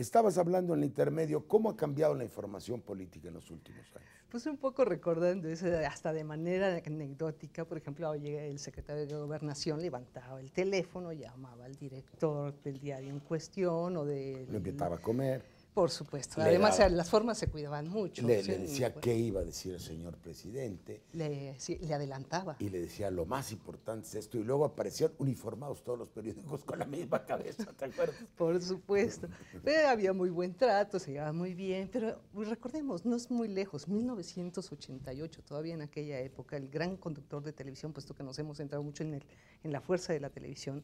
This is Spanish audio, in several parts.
estabas hablando en el intermedio, ¿cómo ha cambiado la información política en los últimos años? Pues un poco recordando eso, hasta de manera anecdótica, por ejemplo, oye, el secretario de Gobernación levantaba el teléfono, llamaba al director del diario en cuestión o de... Lo invitaba a comer. Por supuesto. Le Además, daba, las formas se cuidaban mucho. le decía qué iba a decir el señor presidente. Sí, le adelantaba. Y le decía, lo más importante es esto. Y luego aparecían uniformados todos los periódicos con la misma cabeza, ¿te acuerdas? Por supuesto. Pero había muy buen trato, se llevaba muy bien. Pero recordemos, no es muy lejos, 1988, todavía en aquella época, el gran conductor de televisión, puesto que nos hemos centrado mucho en la fuerza de la televisión,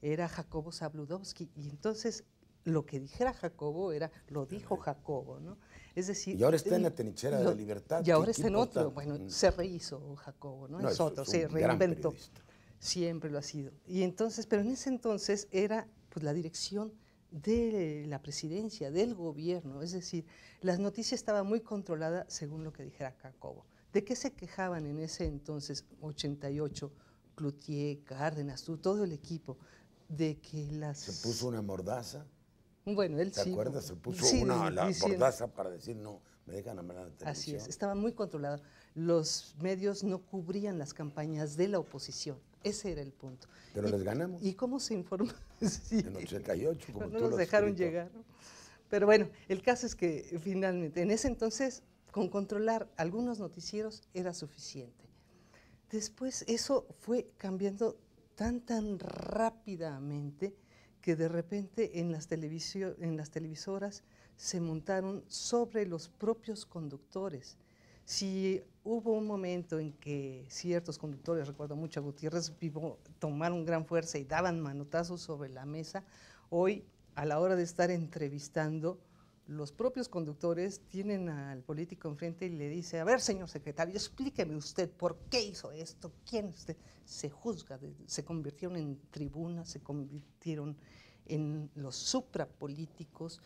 era Jacobo Zabludovsky. Y entonces lo que dijera Jacobo lo dijo Jacobo, ¿no? Es decir... Y ahora está en la trinchera de la libertad. Y ahora está en otro. Bueno, se rehizo Jacobo, ¿no? Es otro, se reinventó. Siempre lo ha sido. Y entonces, pero en ese entonces era pues la dirección de la presidencia, del gobierno, es decir, las noticias estaban muy controladas según lo que dijera Jacobo. ¿De qué se quejaban en ese entonces, 88, Cloutier, Cárdenas, todo el equipo? De que las... Se puso una mordaza. Bueno, él ¿Te sí. acuerdas? Se puso sí, la mordaza para decir, no, me dejan hablar en la televisión. Así es, estaba muy controlado. Los medios no cubrían las campañas de la oposición. Ese era el punto. Pero les ganamos. ¿Y cómo se informó? Sí. En 88, como no tú nos lo has dejaron escrito. llegar, ¿no? Pero bueno, el caso es que finalmente, en ese entonces, con controlar algunos noticieros era suficiente. Después eso fue cambiando tan rápidamente que de repente en las televisoras se montaron sobre los propios conductores. Si hubo un momento en que ciertos conductores, recuerdo mucho a Gutiérrez Vivo, tomaron gran fuerza y daban manotazos sobre la mesa, hoy a la hora de estar entrevistando, los propios conductores tienen al político enfrente y le dice, a ver, señor secretario, explíqueme usted por qué hizo esto, quién es usted. Se juzga, se convirtieron en tribunas, se convirtieron en los suprapolíticos.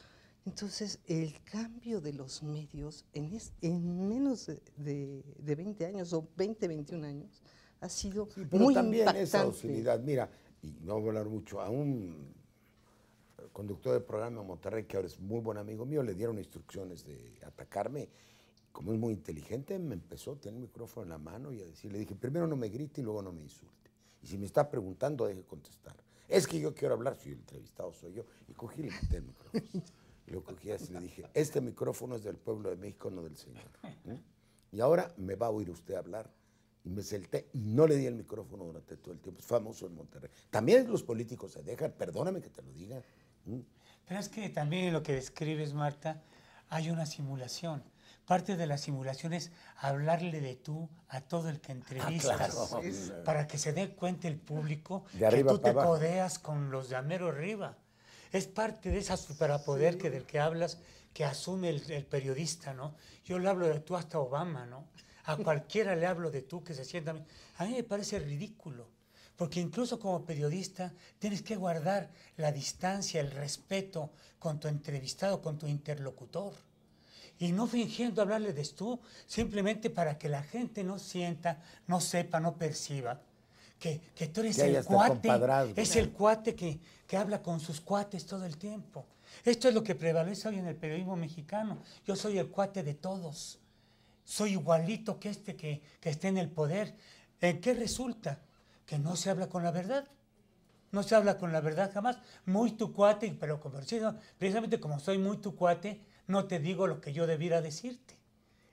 Entonces, el cambio de los medios en menos de 20 años o 20, 21 años ha sido pero muy también impactante. esa docilidad. Mira, y no voy a hablar mucho, a un conductor de programa en Monterrey, que ahora es muy buen amigo mío, le dieron instrucciones de atacarme. Como es muy inteligente, me empezó a tener el micrófono en la mano y a decir, le dije, primero no me grite y luego no me insulte. Y si me está preguntando, deje contestar. Es que yo quiero hablar, si el entrevistado soy yo. Y cogí y le quité el micrófono. Y lo cogí así y le dije, este micrófono es del pueblo de México, no del señor. Y ahora me va a oír usted hablar. Y me senté y no le di el micrófono durante todo el tiempo. Es famoso en Monterrey. También los políticos se dejan, perdóname que te lo diga. Pero es que también en lo que describes, Marta, hay una simulación. Parte de la simulación es hablarle de tú a todo el que entrevistas, claro. para que se dé cuenta el público de que tú te abajo. codeas con los de mero arriba. Es parte de esa superpoder Sí. del que hablas, que asume el periodista, ¿no? Yo le hablo de tú hasta Obama, ¿no? A cualquiera le hablo de tú que se sienta... A mí me parece ridículo, porque incluso como periodista tienes que guardar la distancia, el respeto con tu entrevistado, con tu interlocutor. Y no fingiendo hablarle de tú, simplemente para que la gente no sienta, no sepa, no perciba que tú eres el cuate, es el cuate que habla con sus cuates todo el tiempo. Esto es lo que prevalece hoy en el periodismo mexicano. Yo soy el cuate de todos. Soy igualito que que esté en el poder. ¿En qué resulta? Que no se habla con la verdad. No se habla con la verdad jamás. Muy tu cuate, pero precisamente como soy muy tu cuate, no te digo lo que yo debiera decirte.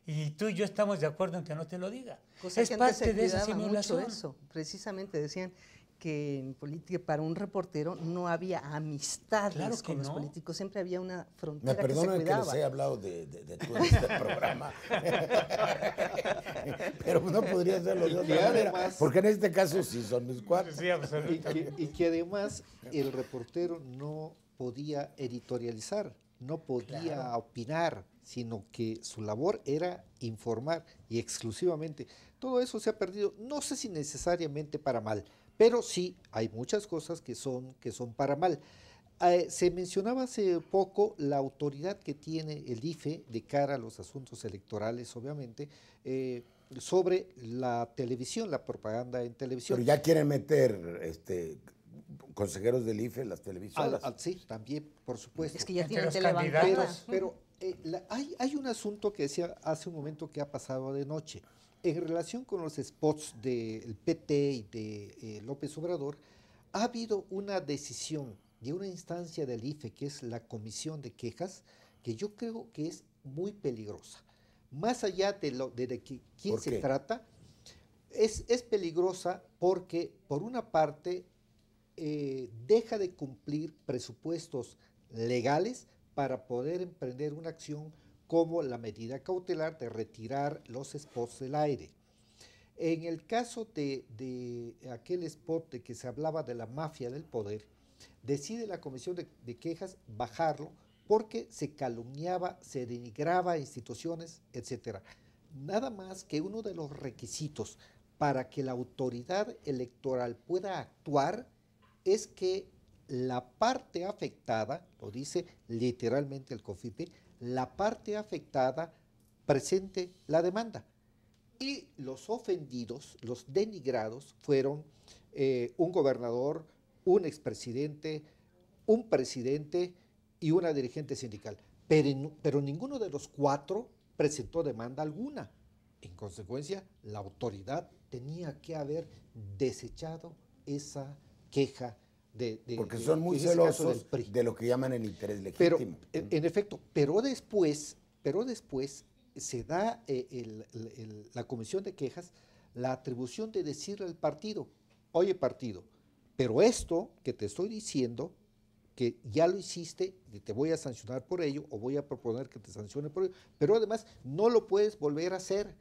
Y tú y yo estamos de acuerdo en que no te lo diga. Cosa es que parte de esa mucho simulación. eso. Precisamente decían que en política, para un reportero no había amistades Claro que con los no. políticos, siempre había una frontera Me que se perdonan que cuidaba. les he hablado de tú en este programa. Pero no podría hacerlo de otra manera, además, porque en este caso sí son mis cuates. Sí, absolutamente. y que además el reportero no podía editorializar, no podía opinar, sino que su labor era informar y exclusivamente. Todo eso se ha perdido, no sé si necesariamente para mal, pero sí hay muchas cosas que son para mal. Se mencionaba hace poco la autoridad que tiene el IFE de cara a los asuntos electorales, obviamente, sobre la televisión, la propaganda en televisión. Pero ya quieren meter consejeros del IFE, las televisoras. Sí, también, por supuesto. Es que ya Entre tienen los telebancada. candidatos. Pero hay un asunto que decía hace un momento que ha pasado de noche. En relación con los spots del PT y de López Obrador, ha habido una decisión de una instancia del IFE, que es la Comisión de Quejas, que yo creo que es muy peligrosa. Más allá de quién ¿Por se qué? trata, es peligrosa porque, por una parte, deja de cumplir presupuestos legales para poder emprender una acción como la medida cautelar de retirar los spots del aire. En el caso de aquel spot de que se hablaba de la mafia del poder, decide la Comisión de Quejas bajarlo porque se calumniaba, se denigraba a instituciones, etc. Nada más que uno de los requisitos para que la autoridad electoral pueda actuar es que la parte afectada, lo dice literalmente el COFIPE, la parte afectada presente la demanda. Y los ofendidos, los denigrados, fueron un gobernador, un expresidente, un presidente y una dirigente sindical. Pero ninguno de los cuatro presentó demanda alguna. En consecuencia, la autoridad tenía que haber desechado esa queja Porque son muy en ese caso del celosos PRI. de lo que llaman el interés Pero, legítimo. en efecto, pero después se da la Comisión de Quejas la atribución de decirle al partido, oye partido, pero esto que te estoy diciendo, que ya lo hiciste, y te voy a sancionar por ello, o voy a proponer que te sancione por ello, pero además no lo puedes volver a hacer.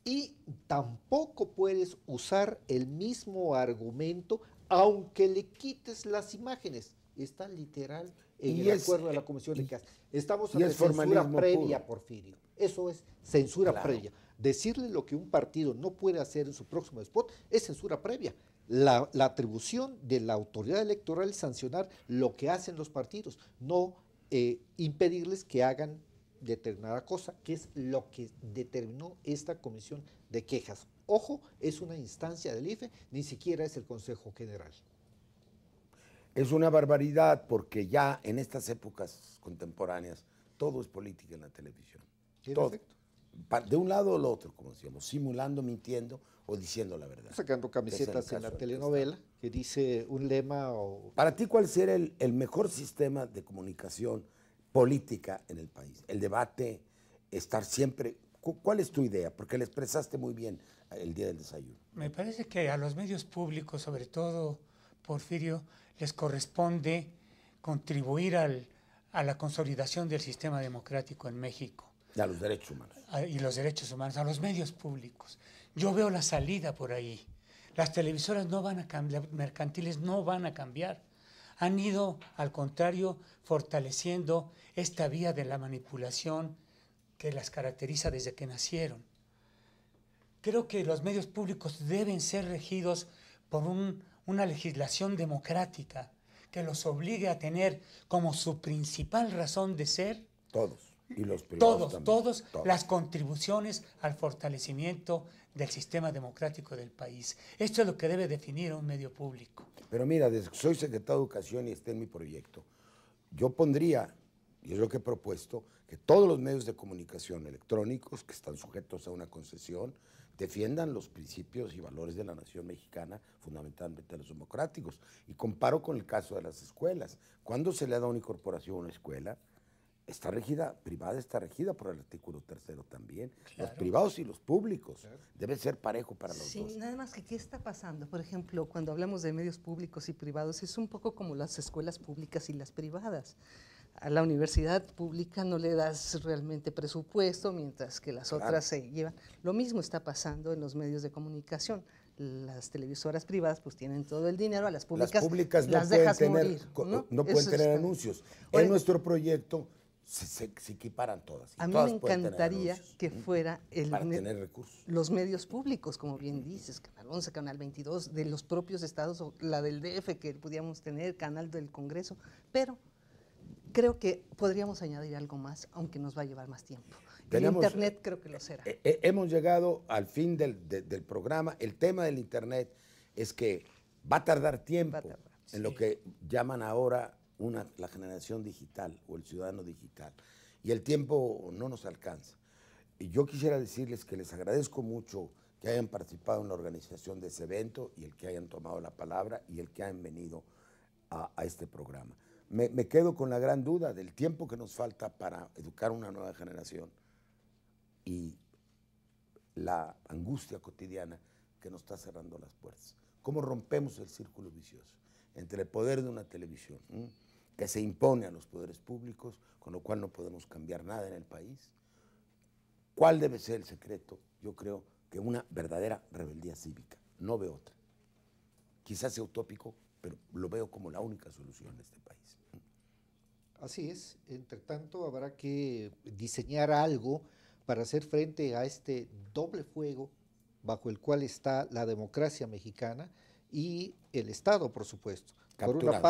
Y tampoco puedes usar el mismo argumento, aunque le quites las imágenes. Está literal en Y el es- acuerdo de la Comisión de Quejas. Estamos y ante es censura formalismo previa, puro. Porfirio. Eso es censura Claro. previa. Decirle lo que un partido no puede hacer en su próximo spot es censura previa. La atribución de la autoridad electoral es sancionar lo que hacen los partidos, no impedirles que hagan determinada cosa, que es lo que determinó esta Comisión de Quejas. Ojo, es una instancia del IFE, ni siquiera es el Consejo General. Es una barbaridad porque ya en estas épocas contemporáneas todo es política en la televisión. En Todo. efecto. De un lado o el otro, como decíamos, simulando, mintiendo o diciendo la verdad. Sacando camisetas Es el en la caso del que telenovela que dice un lema o... Para ti, ¿cuál sería el mejor sistema de comunicación política en el país? El debate, estar siempre... ¿Cuál es tu idea? Porque la expresaste muy bien el día del desayuno. Me parece que a los medios públicos, sobre todo, Porfirio, les corresponde contribuir a la consolidación del sistema democrático en México A los derechos humanos. y los derechos humanos, a los medios públicos. Yo veo la salida por ahí. Las televisoras no van a cambiar, mercantiles no van a cambiar. Han ido, al contrario, fortaleciendo esta vía de la manipulación que las caracteriza desde que nacieron. Creo que los medios públicos deben ser regidos por una legislación democrática que los obligue a tener como su principal razón de ser Todos. Y los privados también. todos las contribuciones al fortalecimiento del sistema democrático del país. Esto es lo que debe definir un medio público. Pero mira, desde que soy secretario de Educación y esté en mi proyecto, yo pondría, y es lo que he propuesto, que todos los medios de comunicación electrónicos que están sujetos a una concesión defiendan los principios y valores de la nación mexicana, fundamentalmente los democráticos. Y comparo con el caso de las escuelas. ¿Cuándo se le ha dado una incorporación a una escuela? Está regida, privada está regida por el artículo 3º también. Los privados y los públicos. Debe ser parejo para los Sí, dos. nada más que ¿qué está pasando? Por ejemplo, cuando hablamos de medios públicos y privados, es un poco como las escuelas públicas y las privadas. A la universidad pública no le das realmente presupuesto, mientras que las otras se llevan. Lo mismo está pasando en los medios de comunicación. Las televisoras privadas pues tienen todo el dinero, a las públicas, Las públicas no las pueden dejas tener, morir. no pueden Eso tener está- anuncios. Oye, En nuestro proyecto se equiparan todas. y a mí todas me pueden tener encantaría anuncios, que fuera para tener recursos. los medios públicos, como bien dices, Canal 11, Canal 22, de los propios estados, o la del DF que pudiéramos tener, Canal del Congreso, pero creo que podríamos añadir algo más, aunque nos va a llevar más tiempo. Tenemos- el Internet creo que lo será. Hemos llegado al fin del programa. El tema del Internet es que va a tardar tiempo. Va a tardar. en lo que llaman ahora la generación digital o el ciudadano digital. Y el tiempo no nos alcanza. Y yo quisiera decirles que les agradezco mucho que hayan participado en la organización de ese evento y el que hayan tomado la palabra y el que hayan venido a este programa. Me quedo con la gran duda del tiempo que nos falta para educar una nueva generación y la angustia cotidiana que nos está cerrando las puertas. ¿Cómo rompemos el círculo vicioso entre el poder de una televisión que se impone a los poderes públicos, con lo cual no podemos cambiar nada en el país? ¿Cuál debe ser el secreto? Yo creo que una verdadera rebeldía cívica. No veo otra. Quizás sea utópico, pero lo veo como la única solución de este país. Así es. Entre tanto, habrá que diseñar algo para hacer frente a este doble fuego bajo el cual está la democracia mexicana y el Estado, por supuesto. Por una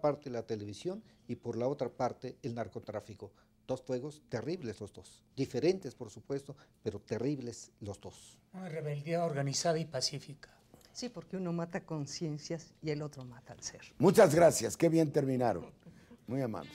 parte la televisión y por la otra parte el narcotráfico. Dos fuegos terribles los dos, diferentes por supuesto, pero terribles los dos. Una rebeldía organizada y pacífica. Sí, porque uno mata conciencias y el otro mata al ser. Muchas gracias, qué bien terminaron. Muy amables.